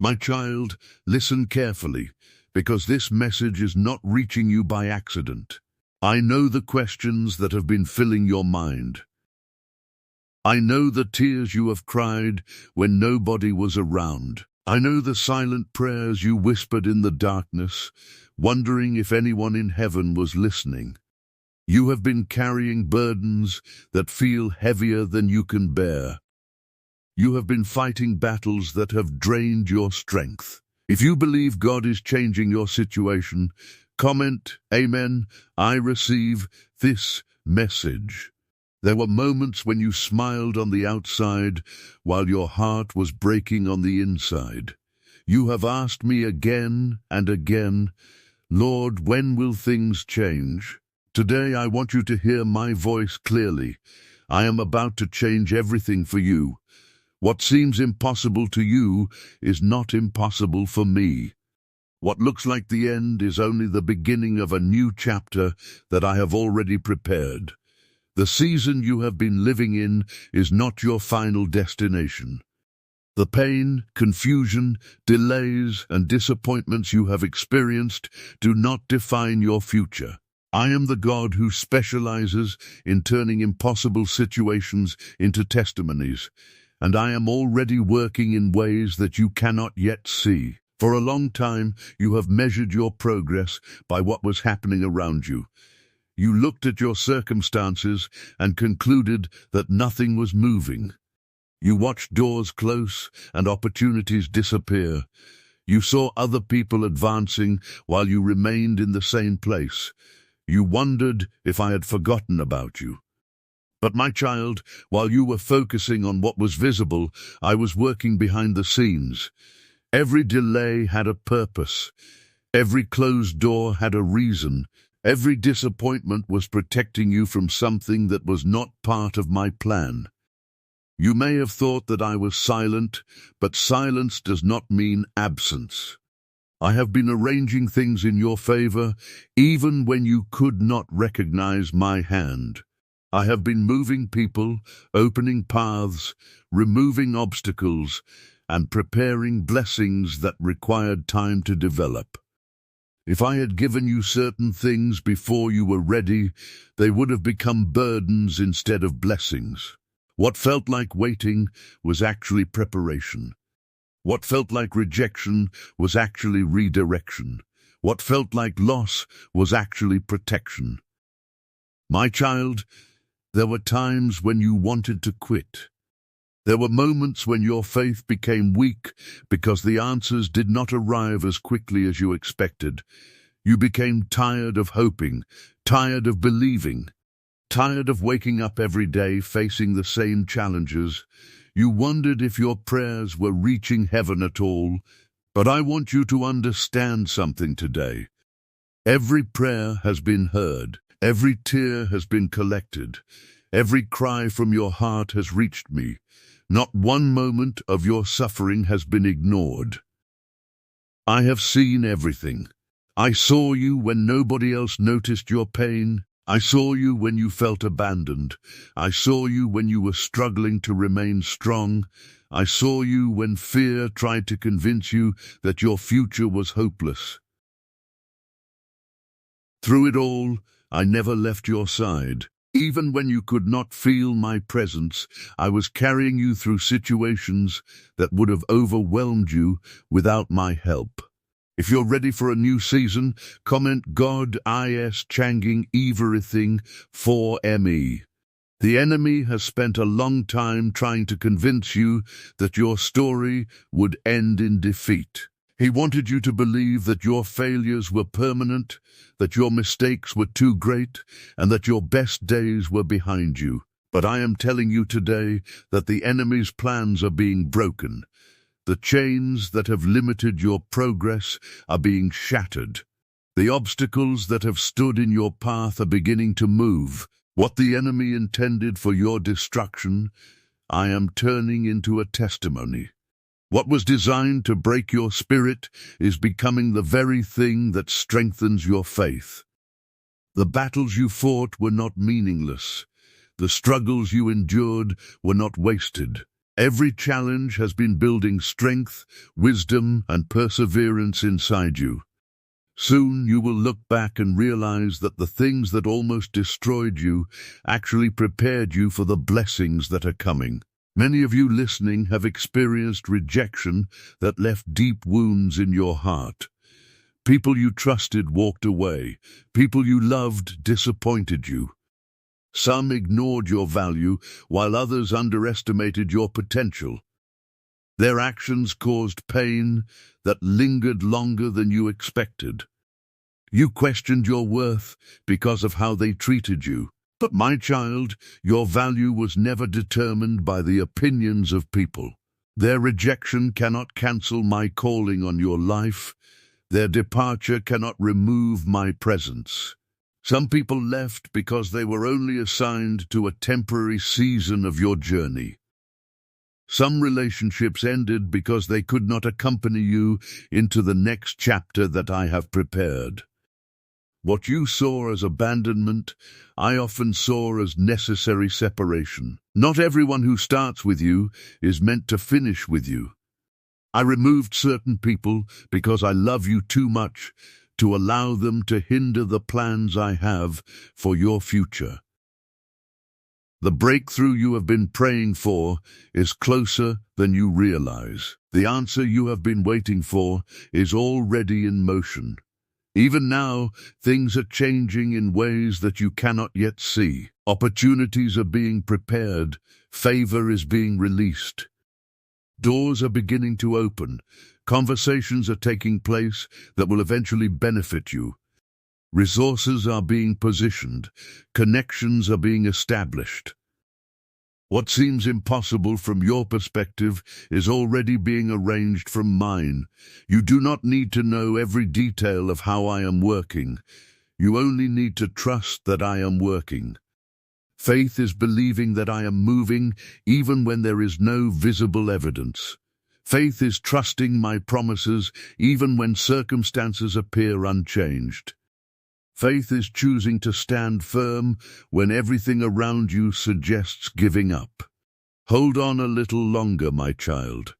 My child, listen carefully, because this message is not reaching you by accident. I know the questions that have been filling your mind. I know the tears you have cried when nobody was around. I know the silent prayers you whispered in the darkness, wondering if anyone in heaven was listening. You have been carrying burdens that feel heavier than you can bear. You have been fighting battles that have drained your strength. If you believe God is changing your situation, comment, Amen, I receive this message. There were moments when you smiled on the outside while your heart was breaking on the inside. You have asked me again and again, Lord, when will things change? Today I want you to hear my voice clearly. I am about to change everything for you. What seems impossible to you is not impossible for me. What looks like the end is only the beginning of a new chapter that I have already prepared. The season you have been living in is not your final destination. The pain, confusion, delays, and disappointments you have experienced do not define your future. I am the God who specializes in turning impossible situations into testimonies, and I am already working in ways that you cannot yet see. For a long time, you have measured your progress by what was happening around you. You looked at your circumstances and concluded that nothing was moving. You watched doors close and opportunities disappear. You saw other people advancing while you remained in the same place. You wondered if I had forgotten about you. But my child, while you were focusing on what was visible, I was working behind the scenes. Every delay had a purpose. Every closed door had a reason. Every disappointment was protecting you from something that was not part of my plan. You may have thought that I was silent, but silence does not mean absence. I have been arranging things in your favor, even when you could not recognize my hand. I have been moving people, opening paths, removing obstacles, and preparing blessings that required time to develop. If I had given you certain things before you were ready, they would have become burdens instead of blessings. What felt like waiting was actually preparation. What felt like rejection was actually redirection. What felt like loss was actually protection. My child, there were times when you wanted to quit. There were moments when your faith became weak because the answers did not arrive as quickly as you expected. You became tired of hoping, tired of believing, tired of waking up every day facing the same challenges. You wondered if your prayers were reaching heaven at all. But I want you to understand something today. Every prayer has been heard. Every tear has been collected. Every cry from your heart has reached me. Not one moment of your suffering has been ignored. I have seen everything. I saw you when nobody else noticed your pain. I saw you when you felt abandoned. I saw you when you were struggling to remain strong. I saw you when fear tried to convince you that your future was hopeless. Through it all, I never left your side. Even when you could not feel my presence, I was carrying you through situations that would have overwhelmed you without my help. If you're ready for a new season, comment God is changing everything for me. The enemy has spent a long time trying to convince you that your story would end in defeat. He wanted you to believe that your failures were permanent, that your mistakes were too great, and that your best days were behind you. But I am telling you today that the enemy's plans are being broken. The chains that have limited your progress are being shattered. The obstacles that have stood in your path are beginning to move. What the enemy intended for your destruction, I am turning into a testimony. What was designed to break your spirit is becoming the very thing that strengthens your faith. The battles you fought were not meaningless. The struggles you endured were not wasted. Every challenge has been building strength, wisdom, and perseverance inside you. Soon you will look back and realize that the things that almost destroyed you actually prepared you for the blessings that are coming. Many of you listening have experienced rejection that left deep wounds in your heart. People you trusted walked away. People you loved disappointed you. Some ignored your value, while others underestimated your potential. Their actions caused pain that lingered longer than you expected. You questioned your worth because of how they treated you. But my child, your value was never determined by the opinions of people. Their rejection cannot cancel my calling on your life. Their departure cannot remove my presence. Some people left because they were only assigned to a temporary season of your journey. Some relationships ended because they could not accompany you into the next chapter that I have prepared. What you saw as abandonment, I often saw as necessary separation. Not everyone who starts with you is meant to finish with you. I removed certain people because I love you too much to allow them to hinder the plans I have for your future. The breakthrough you have been praying for is closer than you realize. The answer you have been waiting for is already in motion. Even now, things are changing in ways that you cannot yet see. Opportunities are being prepared. Favor is being released. Doors are beginning to open. Conversations are taking place that will eventually benefit you. Resources are being positioned. Connections are being established. What seems impossible from your perspective is already being arranged from mine. You do not need to know every detail of how I am working. You only need to trust that I am working. Faith is believing that I am moving even when there is no visible evidence. Faith is trusting my promises even when circumstances appear unchanged. Faith is choosing to stand firm when everything around you suggests giving up. Hold on a little longer, my child.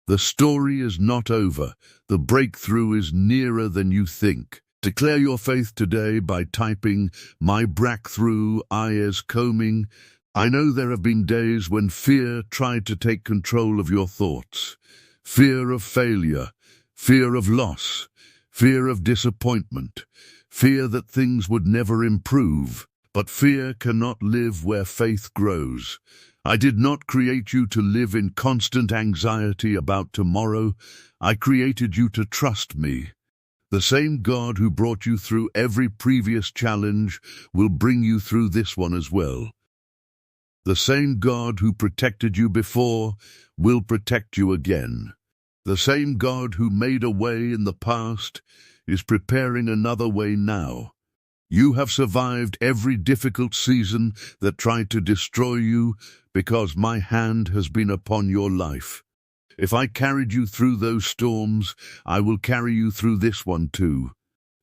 The story is not over. The breakthrough is nearer than you think. Declare your faith today by typing, "My breakthrough, eye is coming." I know there have been days when fear tried to take control of your thoughts. Fear of failure, fear of loss, fear of disappointment. Fear that things would never improve, but fear cannot live where faith grows. I did not create you to live in constant anxiety about tomorrow. I created you to trust me. The same God who brought you through every previous challenge will bring you through this one as well. The same God who protected you before will protect you again. The same God who made a way in the past is preparing another way now. You have survived every difficult season that tried to destroy you because my hand has been upon your life. If I carried you through those storms, I will carry you through this one too.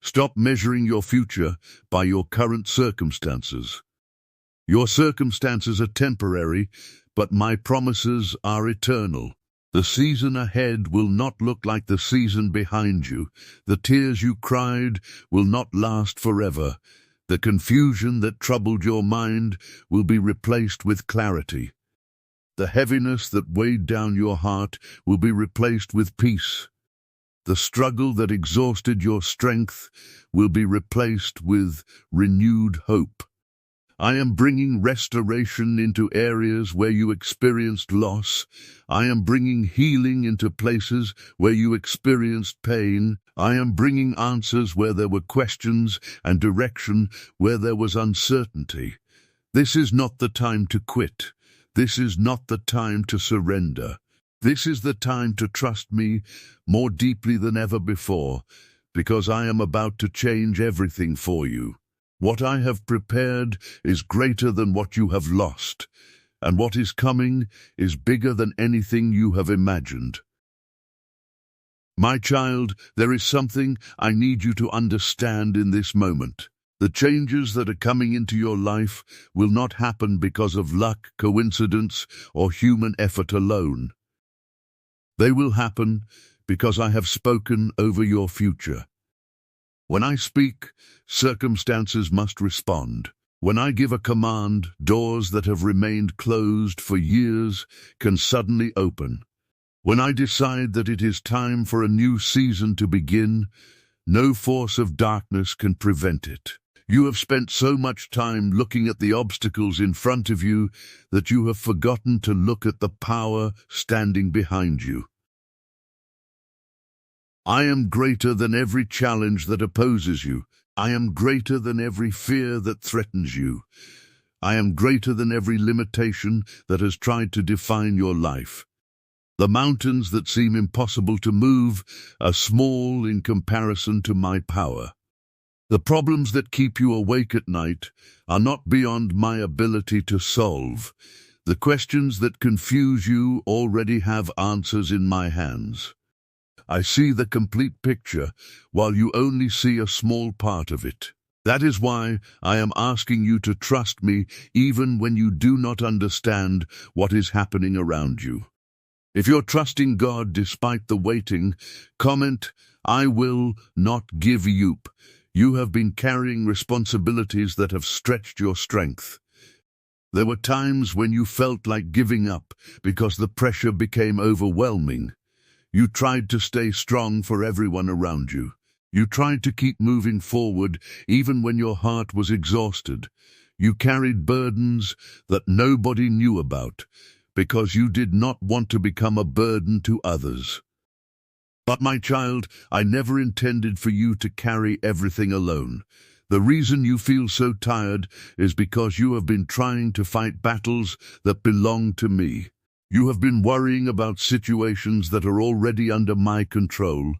Stop measuring your future by your current circumstances. Your circumstances are temporary, but my promises are eternal. The season ahead will not look like the season behind you. The tears you cried will not last forever. The confusion that troubled your mind will be replaced with clarity. The heaviness that weighed down your heart will be replaced with peace. The struggle that exhausted your strength will be replaced with renewed hope. I am bringing restoration into areas where you experienced loss. I am bringing healing into places where you experienced pain. I am bringing answers where there were questions and direction where there was uncertainty. This is not the time to quit. This is not the time to surrender. This is the time to trust me more deeply than ever before, because I am about to change everything for you. What I have prepared is greater than what you have lost, and what is coming is bigger than anything you have imagined. My child, there is something I need you to understand in this moment. The changes that are coming into your life will not happen because of luck, coincidence, or human effort alone. They will happen because I have spoken over your future. When I speak, circumstances must respond. When I give a command, doors that have remained closed for years can suddenly open. When I decide that it is time for a new season to begin, no force of darkness can prevent it. You have spent so much time looking at the obstacles in front of you that you have forgotten to look at the power standing behind you. I am greater than every challenge that opposes you. I am greater than every fear that threatens you. I am greater than every limitation that has tried to define your life. The mountains that seem impossible to move are small in comparison to my power. The problems that keep you awake at night are not beyond my ability to solve. The questions that confuse you already have answers in my hands. I see the complete picture, while you only see a small part of it. That is why I am asking you to trust me even when you do not understand what is happening around you. If you're trusting God despite the waiting, comment, "I will not give up." You have been carrying responsibilities that have stretched your strength. There were times when you felt like giving up because the pressure became overwhelming. You tried to stay strong for everyone around you. You tried to keep moving forward even when your heart was exhausted. You carried burdens that nobody knew about because you did not want to become a burden to others. But my child, I never intended for you to carry everything alone. The reason you feel so tired is because you have been trying to fight battles that belong to me. You have been worrying about situations that are already under my control.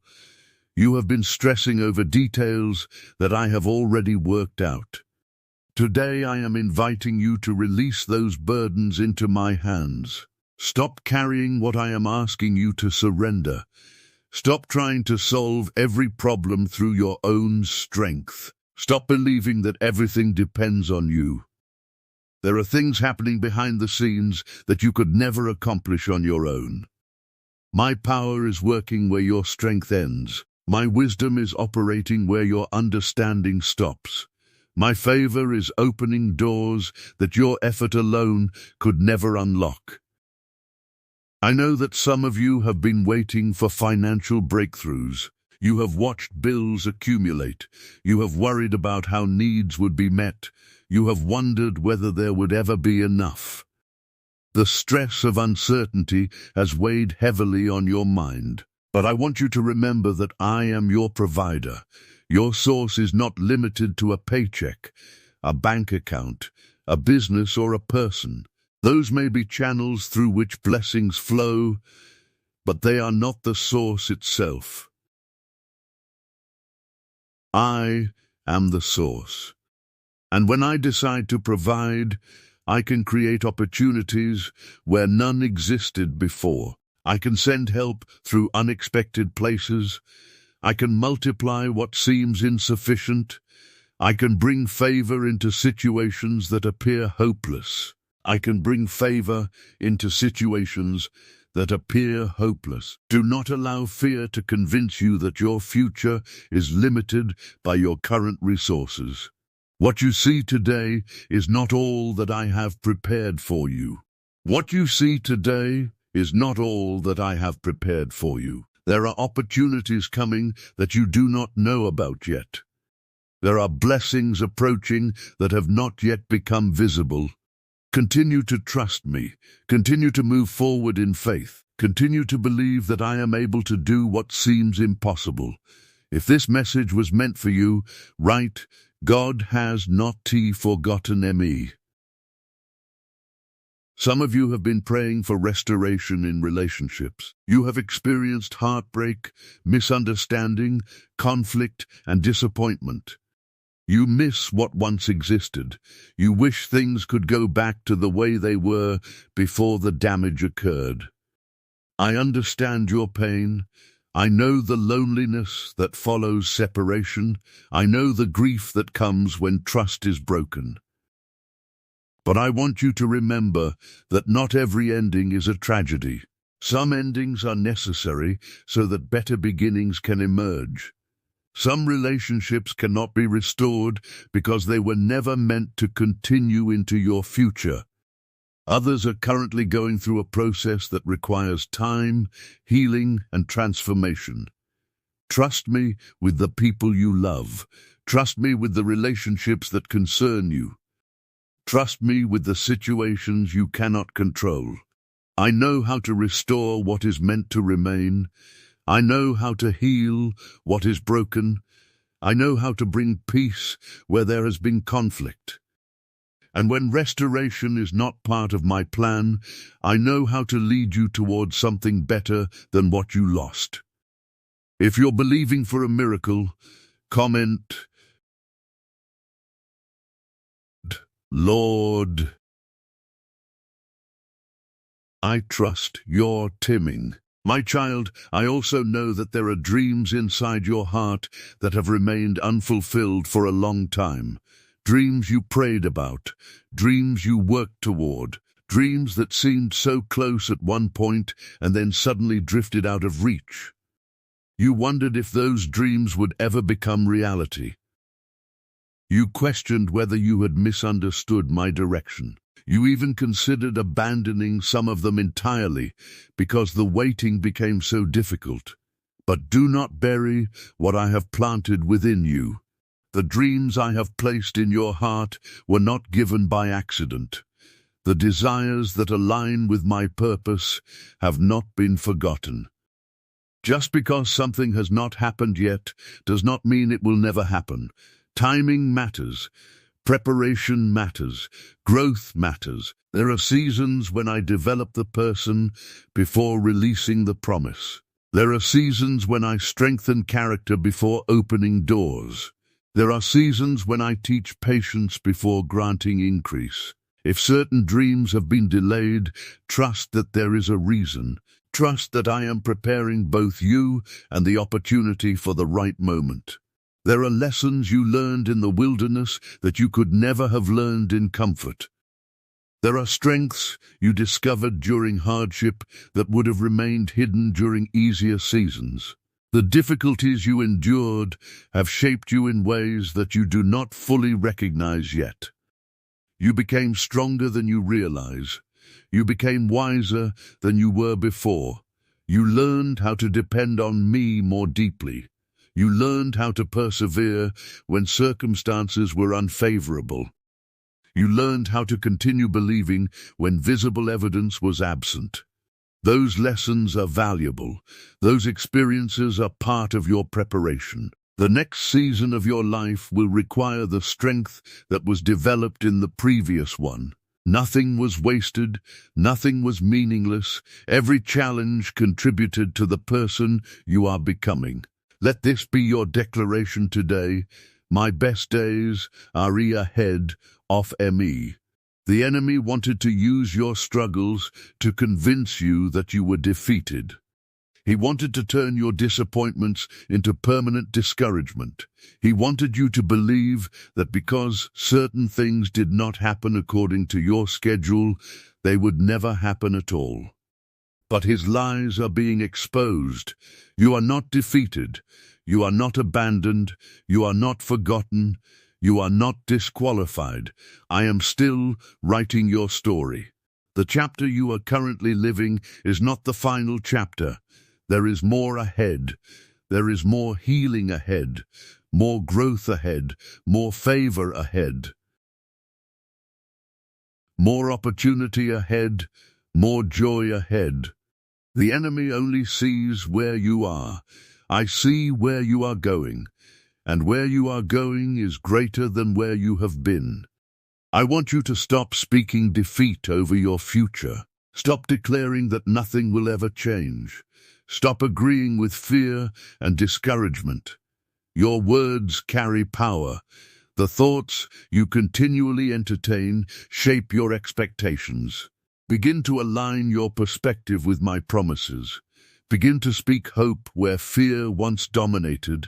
You have been stressing over details that I have already worked out. Today I am inviting you to release those burdens into my hands. Stop carrying what I am asking you to surrender. Stop trying to solve every problem through your own strength. Stop believing that everything depends on you. There are things happening behind the scenes that you could never accomplish on your own. My power is working where your strength ends. My wisdom is operating where your understanding stops. My favor is opening doors that your effort alone could never unlock. I know that some of you have been waiting for financial breakthroughs. You have watched bills accumulate. You have worried about how needs would be met. You have wondered whether there would ever be enough. The stress of uncertainty has weighed heavily on your mind. But I want you to remember that I am your provider. Your source is not limited to a paycheck, a bank account, a business, or a person. Those may be channels through which blessings flow, but they are not the source itself. I am the source. And when I decide to provide, I can create opportunities where none existed before. I can send help through unexpected places. I can multiply what seems insufficient. I can bring favor into situations that appear hopeless. I can bring favor into situations that appear hopeless. Do not allow fear to convince you that your future is limited by your current resources. What you see today is not all that I have prepared for you. What you see today is not all that I have prepared for you. There are opportunities coming that you do not know about yet. There are blessings approaching that have not yet become visible. Continue to trust me. Continue to move forward in faith. Continue to believe that I am able to do what seems impossible. If this message was meant for you, write, "God has not forgotten me." Some of you have been praying for restoration in relationships. You have experienced heartbreak, misunderstanding, conflict, and disappointment. You miss what once existed. You wish things could go back to the way they were before the damage occurred. I understand your pain. I know the loneliness that follows separation. I know the grief that comes when trust is broken. But I want you to remember that not every ending is a tragedy. Some endings are necessary so that better beginnings can emerge. Some relationships cannot be restored because they were never meant to continue into your future. Others are currently going through a process that requires time, healing, and transformation. Trust me with the people you love. Trust me with the relationships that concern you. Trust me with the situations you cannot control. I know how to restore what is meant to remain. I know how to heal what is broken. I know how to bring peace where there has been conflict. And when restoration is not part of my plan, I know how to lead you towards something better than what you lost. If you're believing for a miracle, comment, Lord, I trust your timing. My child, I also know that there are dreams inside your heart that have remained unfulfilled for a long time. Dreams you prayed about, dreams you worked toward, dreams that seemed so close at one point and then suddenly drifted out of reach. You wondered if those dreams would ever become reality. You questioned whether you had misunderstood my direction. You even considered abandoning some of them entirely because the waiting became so difficult. But do not bury what I have planted within you. The dreams I have placed in your heart were not given by accident. The desires that align with my purpose have not been forgotten. Just because something has not happened yet does not mean it will never happen. Timing matters. Preparation matters. Growth matters. There are seasons when I develop the person before releasing the promise. There are seasons when I strengthen character before opening doors. There are seasons when I teach patience before granting increase. If certain dreams have been delayed, trust that there is a reason. Trust that I am preparing both you and the opportunity for the right moment. There are lessons you learned in the wilderness that you could never have learned in comfort. There are strengths you discovered during hardship that would have remained hidden during easier seasons. The difficulties you endured have shaped you in ways that you do not fully recognize yet. You became stronger than you realize. You became wiser than you were before. You learned how to depend on me more deeply. You learned how to persevere when circumstances were unfavorable. You learned how to continue believing when visible evidence was absent. Those lessons are valuable. Those experiences are part of your preparation. The next season of your life will require the strength that was developed in the previous one. Nothing was wasted. Nothing was meaningless. Every challenge contributed to the person you are becoming. Let this be your declaration today. My best days are ahead of me. The enemy wanted to use your struggles to convince you that you were defeated. He wanted to turn your disappointments into permanent discouragement. He wanted you to believe that because certain things did not happen according to your schedule, they would never happen at all. But his lies are being exposed. You are not defeated. You are not abandoned. You are not forgotten. You are not disqualified. I am still writing your story. The chapter you are currently living is not the final chapter. There is more ahead. There is more healing ahead, more growth ahead, more favor ahead, more opportunity ahead, more joy ahead. The enemy only sees where you are. I see where you are going. And where you are going is greater than where you have been. I want you to stop speaking defeat over your future. Stop declaring that nothing will ever change. Stop agreeing with fear and discouragement. Your words carry power. The thoughts you continually entertain shape your expectations. Begin to align your perspective with my promises. Begin to speak hope where fear once dominated.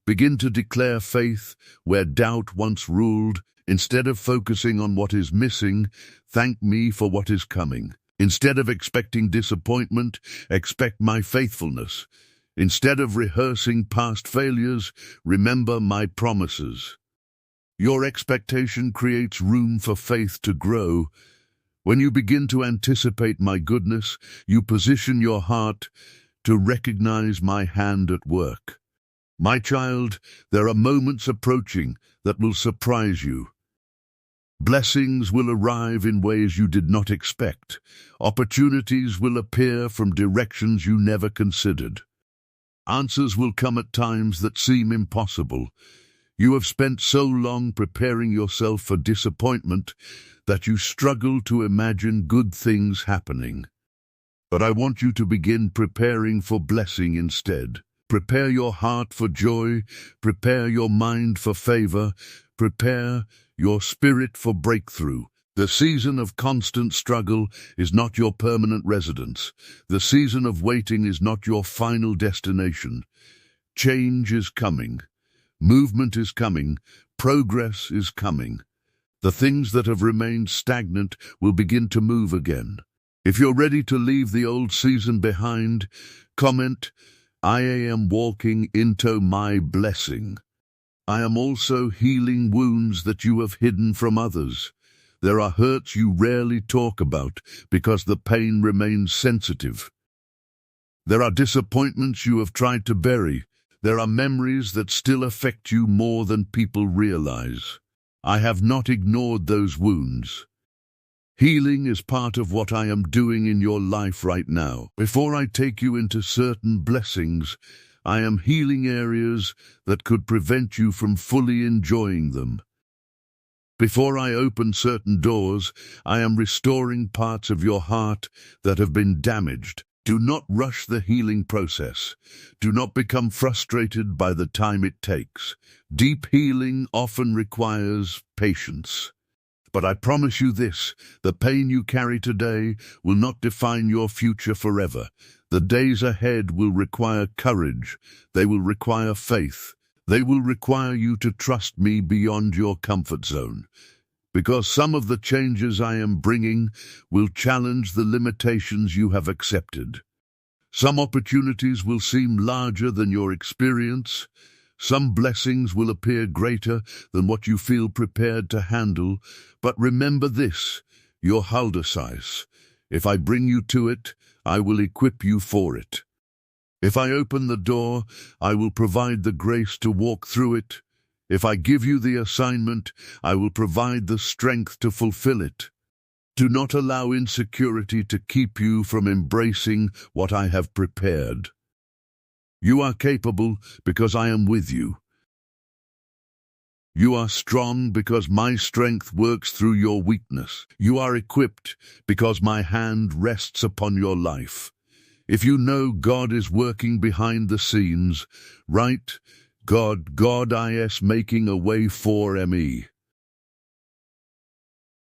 Begin to declare faith where doubt once ruled. Instead of focusing on what is missing, thank me for what is coming. Instead of expecting disappointment, expect my faithfulness. Instead of rehearsing past failures, remember my promises. Your expectation creates room for faith to grow. When you begin to anticipate my goodness, you position your heart to recognize my hand at work. My child, there are moments approaching that will surprise you. Blessings will arrive in ways you did not expect. Opportunities will appear from directions you never considered. Answers will come at times that seem impossible. You have spent so long preparing yourself for disappointment that you struggle to imagine good things happening. But I want you to begin preparing for blessing instead. Prepare your heart for joy, prepare your mind for favor, prepare your spirit for breakthrough. The season of constant struggle is not your permanent residence. The season of waiting is not your final destination. Change is coming. Movement is coming. Progress is coming. The things that have remained stagnant will begin to move again. If you're ready to leave the old season behind, comment, I am walking into my blessing. I am also healing wounds that you have hidden from others. There are hurts you rarely talk about because the pain remains sensitive. There are disappointments you have tried to bury. There are memories that still affect you more than people realize. I have not ignored those wounds. Healing is part of what I am doing in your life right now. Before I take you into certain blessings, I am healing areas that could prevent you from fully enjoying them. Before I open certain doors, I am restoring parts of your heart that have been damaged. Do not rush the healing process. Do not become frustrated by the time it takes. Deep healing often requires patience. But I promise you this, the pain you carry today will not define your future forever. The days ahead will require courage. They will require faith. They will require you to trust me beyond your comfort zone. Because some of the changes I am bringing will challenge the limitations you have accepted. Some opportunities will seem larger than your experience. Some blessings will appear greater than what you feel prepared to handle. But remember this, your Haldesize. If I bring you to it, I will equip you for it. If I open the door, I will provide the grace to walk through it. If I give you the assignment, I will provide the strength to fulfill it. Do not allow insecurity to keep you from embracing what I have prepared. You are capable because I am with you. You are strong because my strength works through your weakness. You are equipped because my hand rests upon your life. If you know God is working behind the scenes, write, God is making a way for me.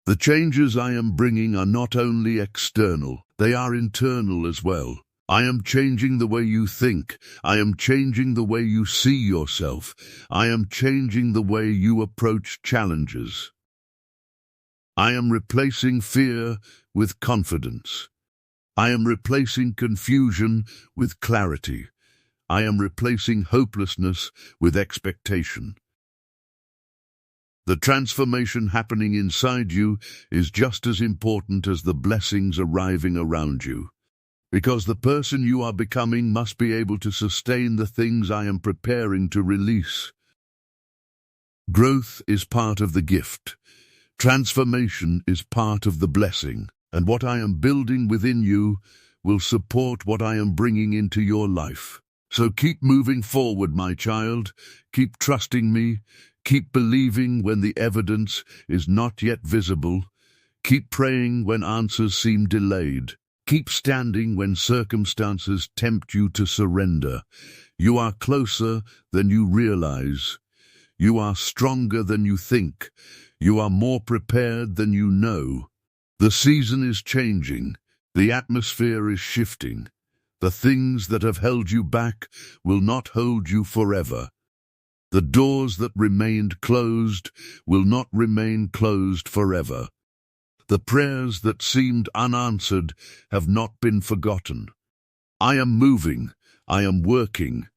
The changes I am bringing are not only external, they are internal as well. I am changing the way you think. I am changing the way you see yourself. I am changing the way you approach challenges. I am replacing fear with confidence. I am replacing confusion with clarity. I am replacing hopelessness with expectation. The transformation happening inside you is just as important as the blessings arriving around you. Because the person you are becoming must be able to sustain the things I am preparing to release. Growth is part of the gift. Transformation is part of the blessing. And what I am building within you will support what I am bringing into your life. So keep moving forward, my child. Keep trusting me. Keep believing when the evidence is not yet visible. Keep praying when answers seem delayed. Keep standing when circumstances tempt you to surrender. You are closer than you realize. You are stronger than you think. You are more prepared than you know. The season is changing. The atmosphere is shifting. The things that have held you back will not hold you forever. The doors that remained closed will not remain closed forever. The prayers that seemed unanswered have not been forgotten. I am moving, I am working,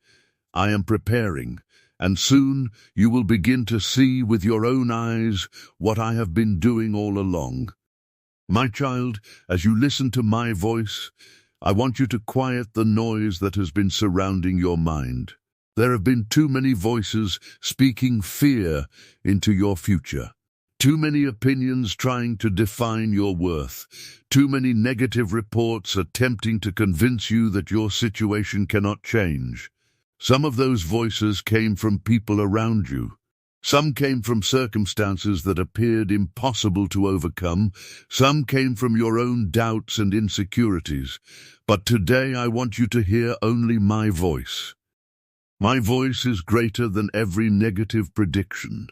I am preparing, and soon you will begin to see with your own eyes what I have been doing all along. My child, as you listen to my voice, I want you to quiet the noise that has been surrounding your mind. There have been too many voices speaking fear into your future. Too many opinions trying to define your worth. Too many negative reports attempting to convince you that your situation cannot change. Some of those voices came from people around you. Some came from circumstances that appeared impossible to overcome. Some came from your own doubts and insecurities. But today I want you to hear only my voice. My voice is greater than every negative prediction.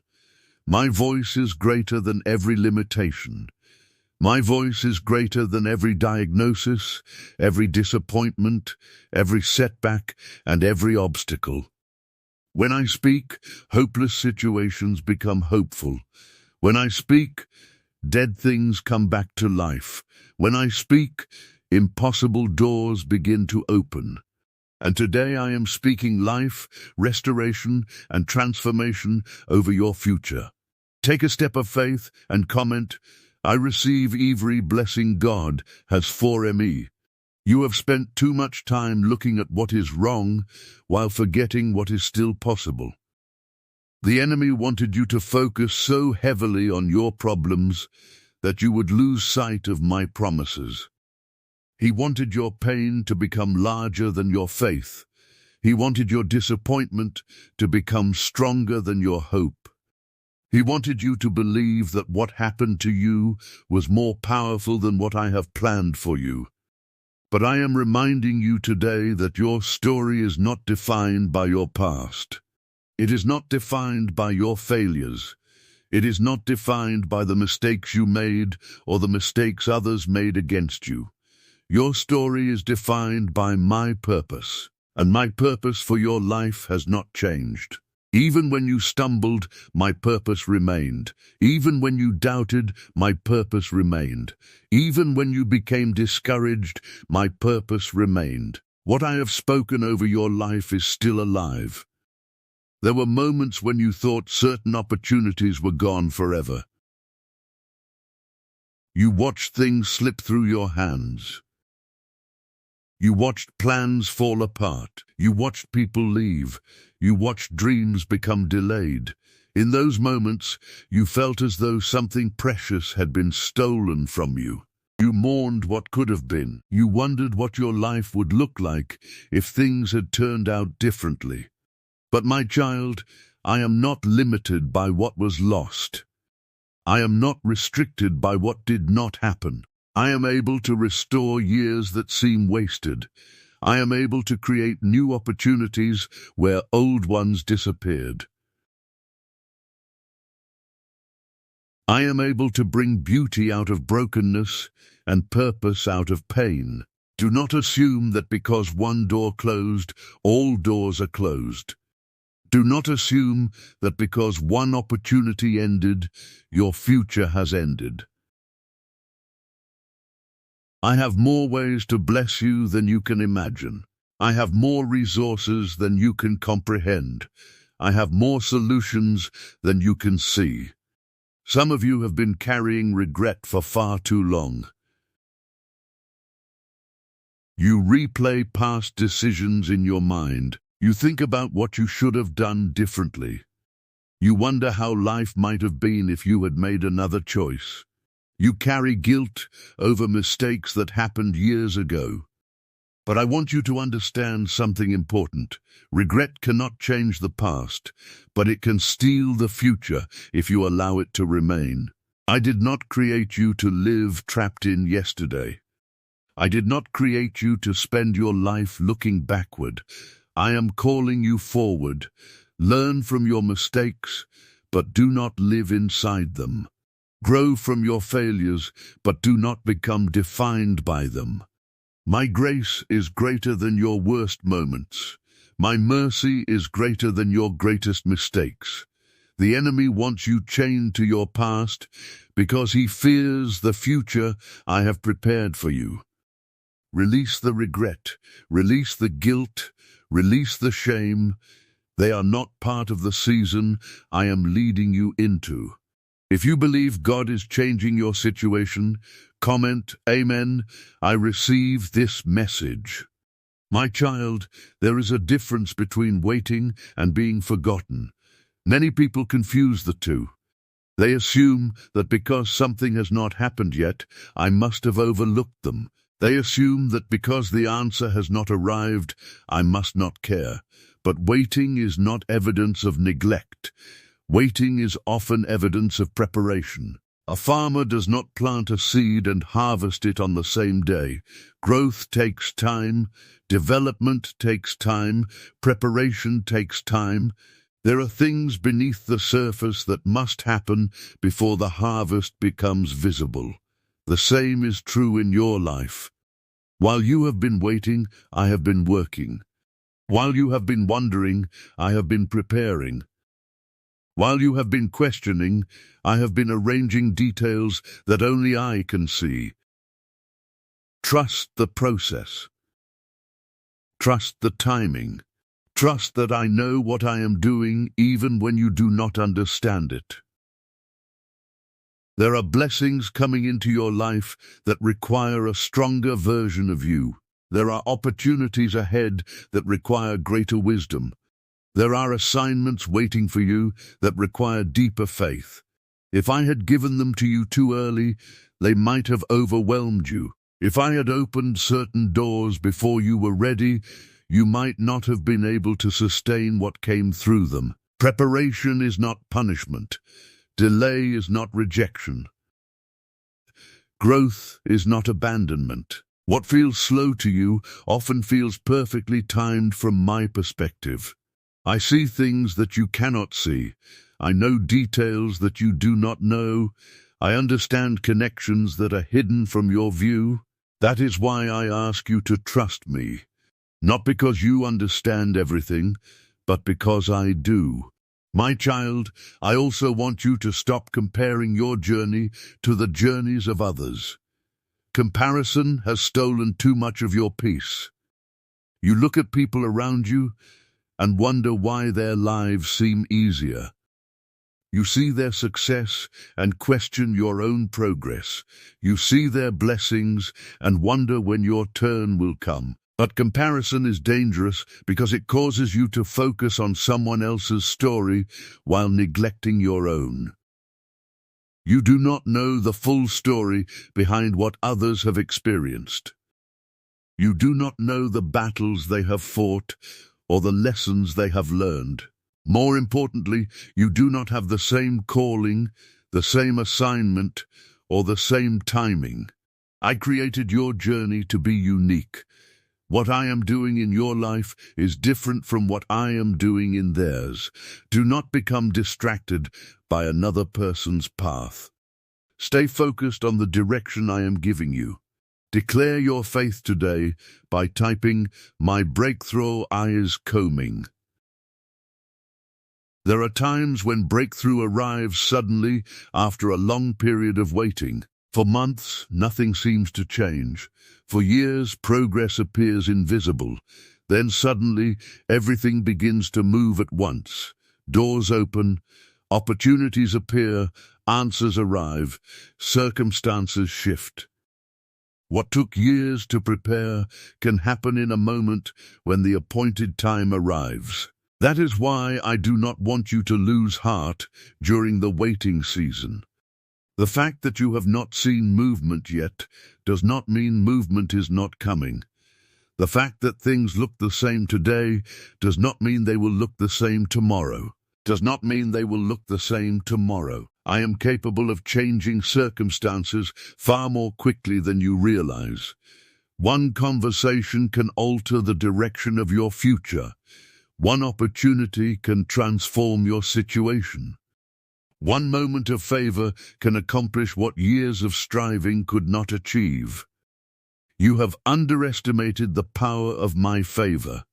My voice is greater than every limitation. My voice is greater than every diagnosis, every disappointment, every setback, and every obstacle. When I speak, hopeless situations become hopeful. When I speak, dead things come back to life. When I speak, impossible doors begin to open. And today I am speaking life, restoration, and transformation over your future. Take a step of faith and comment, I receive every blessing God has for me. You have spent too much time looking at what is wrong while forgetting what is still possible. The enemy wanted you to focus so heavily on your problems that you would lose sight of my promises. He wanted your pain to become larger than your faith. He wanted your disappointment to become stronger than your hope. He wanted you to believe that what happened to you was more powerful than what I have planned for you. But I am reminding you today that your story is not defined by your past. It is not defined by your failures. It is not defined by the mistakes you made or the mistakes others made against you. Your story is defined by my purpose, and my purpose for your life has not changed. Even when you stumbled, my purpose remained. Even when you doubted, my purpose remained. Even when you became discouraged, my purpose remained. What I have spoken over your life is still alive. There were moments when you thought certain opportunities were gone forever. You watched things slip through your hands. You watched plans fall apart. You watched people leave. You watched dreams become delayed. In those moments, you felt as though something precious had been stolen from you. You mourned what could have been. You wondered what your life would look like if things had turned out differently. But my child, I am not limited by what was lost. I am not restricted by what did not happen. I am able to restore years that seem wasted. I am able to create new opportunities where old ones disappeared. I am able to bring beauty out of brokenness and purpose out of pain. Do not assume that because one door closed, all doors are closed. Do not assume that because one opportunity ended, your future has ended. I have more ways to bless you than you can imagine. I have more resources than you can comprehend. I have more solutions than you can see. Some of you have been carrying regret for far too long. You replay past decisions in your mind. You think about what you should have done differently. You wonder how life might have been if you had made another choice. You carry guilt over mistakes that happened years ago. But I want you to understand something important. Regret cannot change the past, but it can steal the future if you allow it to remain. I did not create you to live trapped in yesterday. I did not create you to spend your life looking backward. I am calling you forward. Learn from your mistakes, but do not live inside them. Grow from your failures, but do not become defined by them. My grace is greater than your worst moments. My mercy is greater than your greatest mistakes. The enemy wants you chained to your past because he fears the future I have prepared for you. Release the regret, release the guilt, release the shame. They are not part of the season I am leading you into. If you believe God is changing your situation, comment, Amen. I receive this message. My child, there is a difference between waiting and being forgotten. Many people confuse the two. They assume that because something has not happened yet, I must have overlooked them. They assume that because the answer has not arrived, I must not care. But waiting is not evidence of neglect. Waiting is often evidence of preparation. A farmer does not plant a seed and harvest it on the same day. Growth takes time, development takes time, preparation takes time. There are things beneath the surface that must happen before the harvest becomes visible. The same is true in your life. While you have been waiting, I have been working. While you have been wondering, I have been preparing. While you have been questioning, I have been arranging details that only I can see. Trust the process. Trust the timing. Trust that I know what I am doing even when you do not understand it. There are blessings coming into your life that require a stronger version of you. There are opportunities ahead that require greater wisdom. There are assignments waiting for you that require deeper faith. If I had given them to you too early, they might have overwhelmed you. If I had opened certain doors before you were ready, you might not have been able to sustain what came through them. Preparation is not punishment. Delay is not rejection. Growth is not abandonment. What feels slow to you often feels perfectly timed from my perspective. I see things that you cannot see. I know details that you do not know. I understand connections that are hidden from your view. That is why I ask you to trust me. Not because you understand everything, but because I do. My child, I also want you to stop comparing your journey to the journeys of others. Comparison has stolen too much of your peace. You look at people around you and wonder why their lives seem easier. You see their success and question your own progress. You see their blessings and wonder when your turn will come. But comparison is dangerous because it causes you to focus on someone else's story while neglecting your own. You do not know the full story behind what others have experienced. You do not know the battles they have fought or the lessons they have learned. More importantly, you do not have the same calling, the same assignment, or the same timing. I created your journey to be unique. What I am doing in your life is different from what I am doing in theirs. Do not become distracted by another person's path. Stay focused on the direction I am giving you. Declare your faith today by typing, "My breakthrough eye is coming." There are times when breakthrough arrives suddenly after a long period of waiting. For months, nothing seems to change. For years, progress appears invisible. Then suddenly, everything begins to move at once. Doors open, opportunities appear, answers arrive, circumstances shift. What took years to prepare can happen in a moment when the appointed time arrives. That is why I do not want you to lose heart during the waiting season. The fact that you have not seen movement yet does not mean movement is not coming. The fact that things look the same today does not mean they will look the same tomorrow. I am capable of changing circumstances far more quickly than you realize. One conversation can alter the direction of your future. One opportunity can transform your situation. One moment of favor can accomplish what years of striving could not achieve. You have underestimated the power of my favor.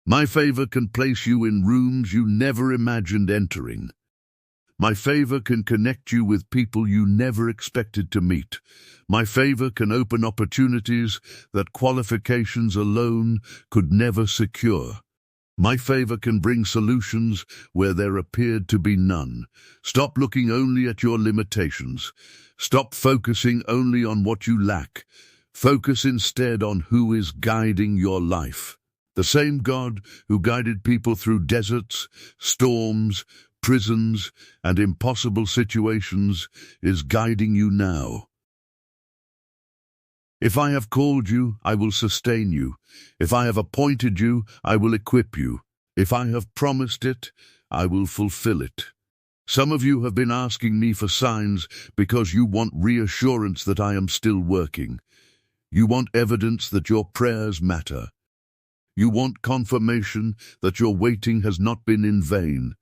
My favor can place you in rooms you never imagined entering. My favor can connect you with people you never expected to meet. My favor can open opportunities that qualifications alone could never secure. My favor can bring solutions where there appeared to be none. Stop looking only at your limitations. Stop focusing only on what you lack. Focus instead on who is guiding your life. The same God who guided people through deserts, storms, prisons, and impossible situations is guiding you now. If I have called you, I will sustain you. If I have appointed you, I will equip you. If I have promised it, I will fulfill it. Some of you have been asking me for signs because you want reassurance that I am still working. You want evidence that your prayers matter. You want confirmation that your waiting has not been in vain.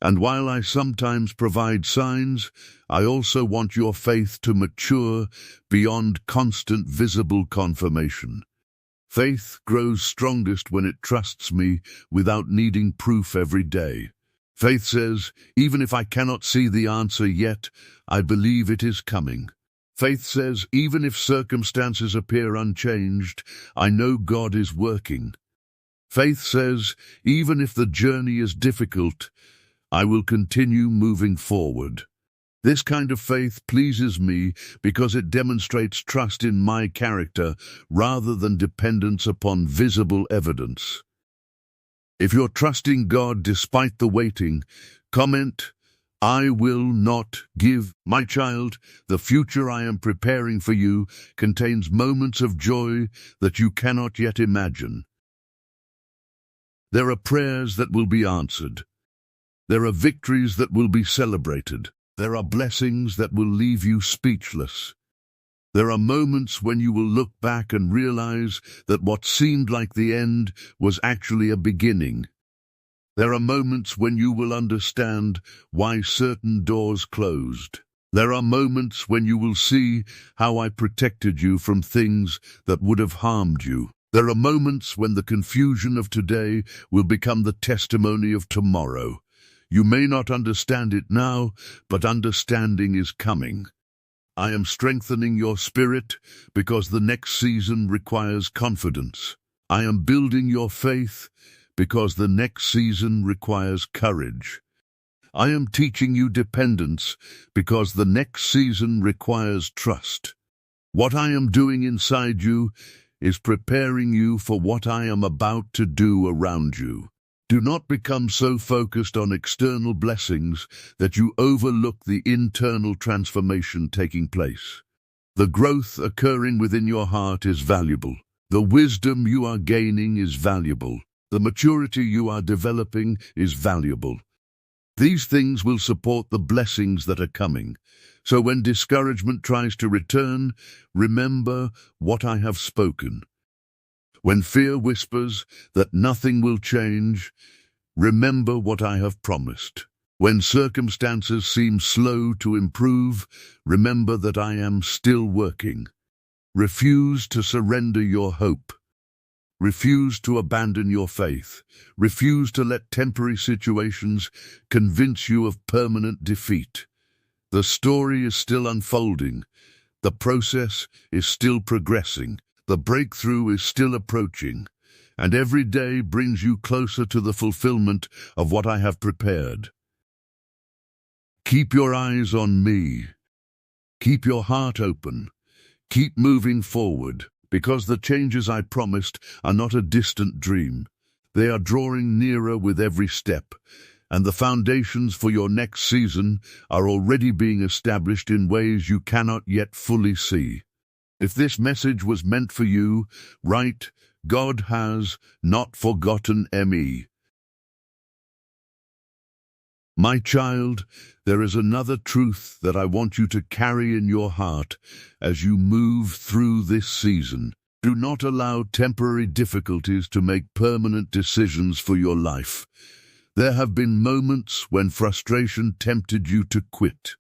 And while I sometimes provide signs, I also want your faith to mature beyond constant visible confirmation. Faith grows strongest when it trusts me without needing proof every day. Faith says, even if I cannot see the answer yet, I believe it is coming. Faith says, even if circumstances appear unchanged, I know God is working. Faith says, even if the journey is difficult, I will continue moving forward. This kind of faith pleases me because it demonstrates trust in my character rather than dependence upon visible evidence. If you're trusting God despite the waiting, comment, I will not give. My child, the future I am preparing for you contains moments of joy that you cannot yet imagine. There are prayers that will be answered. There are victories that will be celebrated. There are blessings that will leave you speechless. There are moments when you will look back and realize that what seemed like the end was actually a beginning. There are moments when you will understand why certain doors closed. There are moments when you will see how I protected you from things that would have harmed you. There are moments when the confusion of today will become the testimony of tomorrow. You may not understand it now, but understanding is coming. I am strengthening your spirit because the next season requires confidence. I am building your faith because the next season requires courage. I am teaching you dependence because the next season requires trust. What I am doing inside you is preparing you for what I am about to do around you. Do not become so focused on external blessings that you overlook the internal transformation taking place. The growth occurring within your heart is valuable. The wisdom you are gaining is valuable. The maturity you are developing is valuable. These things will support the blessings that are coming. So when discouragement tries to return, remember what I have spoken. When fear whispers that nothing will change, remember what I have promised. When circumstances seem slow to improve, remember that I am still working. Refuse to surrender your hope. Refuse to abandon your faith. Refuse to let temporary situations convince you of permanent defeat. The story is still unfolding. The process is still progressing. The breakthrough is still approaching, and every day brings you closer to the fulfillment of what I have prepared. Keep your eyes on me. Keep your heart open. Keep moving forward, because the changes I promised are not a distant dream. They are drawing nearer with every step, and the foundations for your next season are already being established in ways you cannot yet fully see. If this message was meant for you, write, God has not forgotten me. My child, there is another truth that I want you to carry in your heart as you move through this season. Do not allow temporary difficulties to make permanent decisions for your life. There have been moments when frustration tempted you to quit.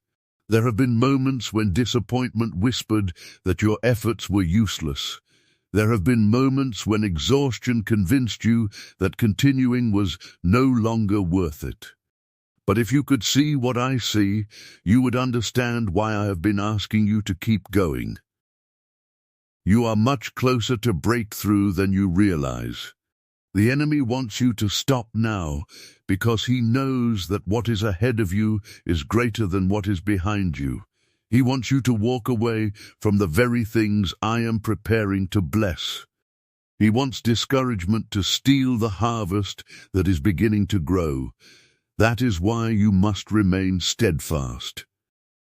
There have been moments when disappointment whispered that your efforts were useless. There have been moments when exhaustion convinced you that continuing was no longer worth it. But if you could see what I see, you would understand why I have been asking you to keep going. You are much closer to breakthrough than you realize. The enemy wants you to stop now because he knows that what is ahead of you is greater than what is behind you. He wants you to walk away from the very things I am preparing to bless. He wants discouragement to steal the harvest that is beginning to grow. That is why you must remain steadfast.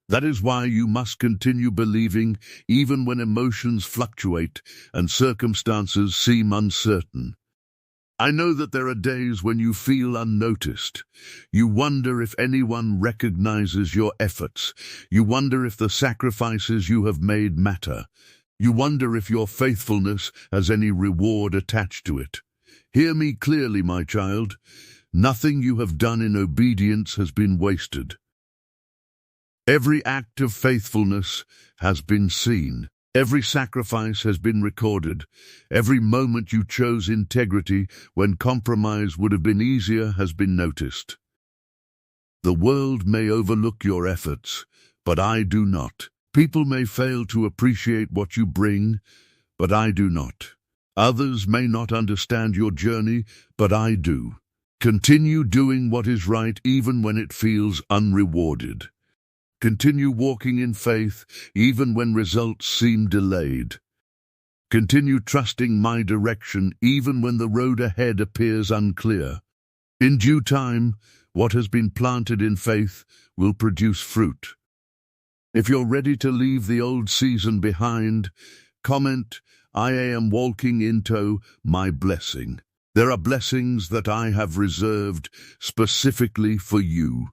That is why you must continue believing even when emotions fluctuate and circumstances seem uncertain. I know that there are days when you feel unnoticed. You wonder if anyone recognizes your efforts. You wonder if the sacrifices you have made matter. You wonder if your faithfulness has any reward attached to it. Hear me clearly, my child. Nothing you have done in obedience has been wasted. Every act of faithfulness has been seen. Every sacrifice has been recorded. Every moment you chose integrity when compromise would have been easier has been noticed. The world may overlook your efforts, but I do not. People may fail to appreciate what you bring, but I do not. Others may not understand your journey, but I do. Continue doing what is right even when it feels unrewarded. Continue walking in faith even when results seem delayed. Continue trusting my direction even when the road ahead appears unclear. In due time, what has been planted in faith will produce fruit. If you're ready to leave the old season behind, comment, I am walking into my blessing. There are blessings that I have reserved specifically for you.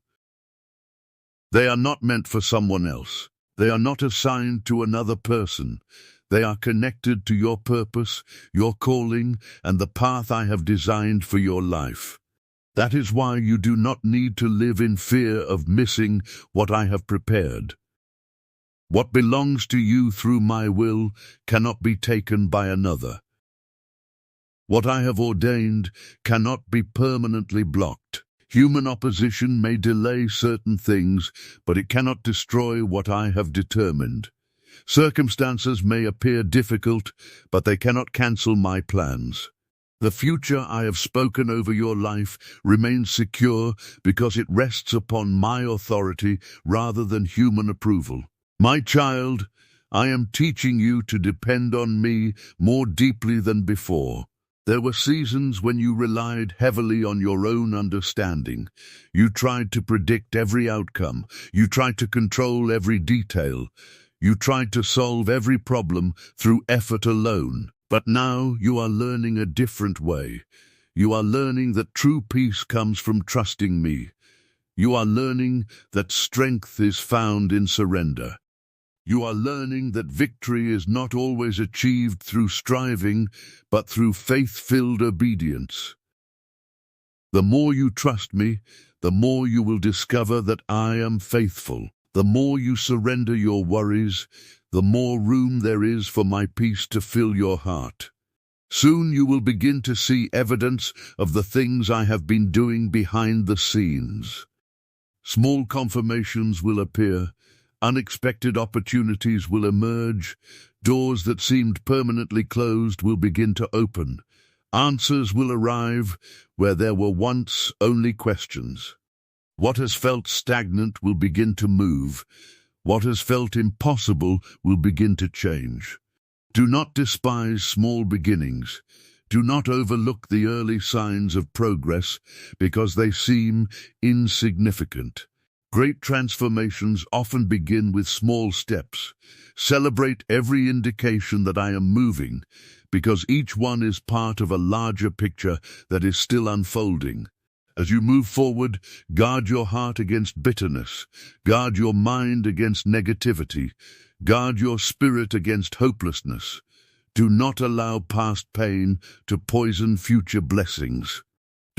They are not meant for someone else. They are not assigned to another person. They are connected to your purpose, your calling, and the path I have designed for your life. That is why you do not need to live in fear of missing what I have prepared. What belongs to you through my will cannot be taken by another. What I have ordained cannot be permanently blocked. Human opposition may delay certain things, but it cannot destroy what I have determined. Circumstances may appear difficult, but they cannot cancel my plans. The future I have spoken over your life remains secure because it rests upon my authority rather than human approval. My child, I am teaching you to depend on me more deeply than before. There were seasons when you relied heavily on your own understanding. You tried to predict every outcome. You tried to control every detail. You tried to solve every problem through effort alone. But now you are learning a different way. You are learning that true peace comes from trusting me. You are learning that strength is found in surrender. You are learning that victory is not always achieved through striving, but through faith-filled obedience. The more you trust me, the more you will discover that I am faithful. The more you surrender your worries, the more room there is for my peace to fill your heart. Soon you will begin to see evidence of the things I have been doing behind the scenes. Small confirmations will appear. Unexpected opportunities will emerge. Doors that seemed permanently closed will begin to open. Answers will arrive where there were once only questions. What has felt stagnant will begin to move. What has felt impossible will begin to change. Do not despise small beginnings. Do not overlook the early signs of progress because they seem insignificant. Great transformations often begin with small steps. Celebrate every indication that I am moving, because each one is part of a larger picture that is still unfolding. As you move forward, guard your heart against bitterness. Guard your mind against negativity. Guard your spirit against hopelessness. Do not allow past pain to poison future blessings.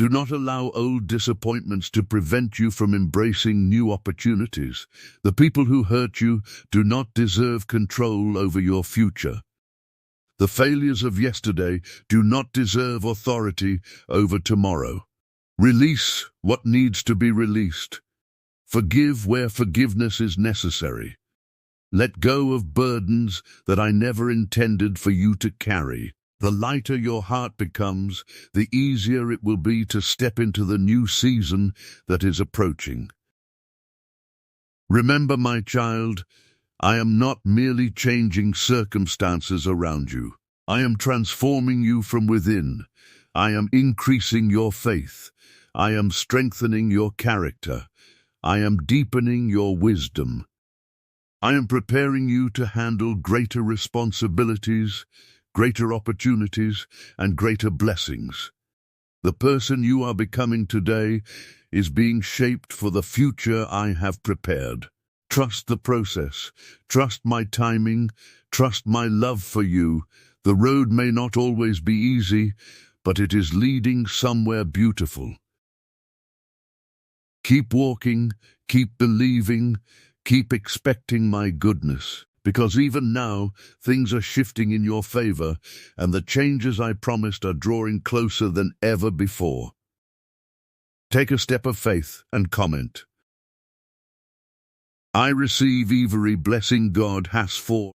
Do not allow old disappointments to prevent you from embracing new opportunities. The people who hurt you do not deserve control over your future. The failures of yesterday do not deserve authority over tomorrow. Release what needs to be released. Forgive where forgiveness is necessary. Let go of burdens that I never intended for you to carry. The lighter your heart becomes, the easier it will be to step into the new season that is approaching. Remember, my child, I am not merely changing circumstances around you. I am transforming you from within. I am increasing your faith. I am strengthening your character. I am deepening your wisdom. I am preparing you to handle greater responsibilities, greater opportunities, and greater blessings. The person you are becoming today is being shaped for the future I have prepared. Trust the process. Trust my timing. Trust my love for you. The road may not always be easy, but it is leading somewhere beautiful. Keep walking, keep believing, keep expecting my goodness, because even now things are shifting in your favor, and the changes I promised are drawing closer than ever before. Take a step of faith and comment. I receive every blessing God has for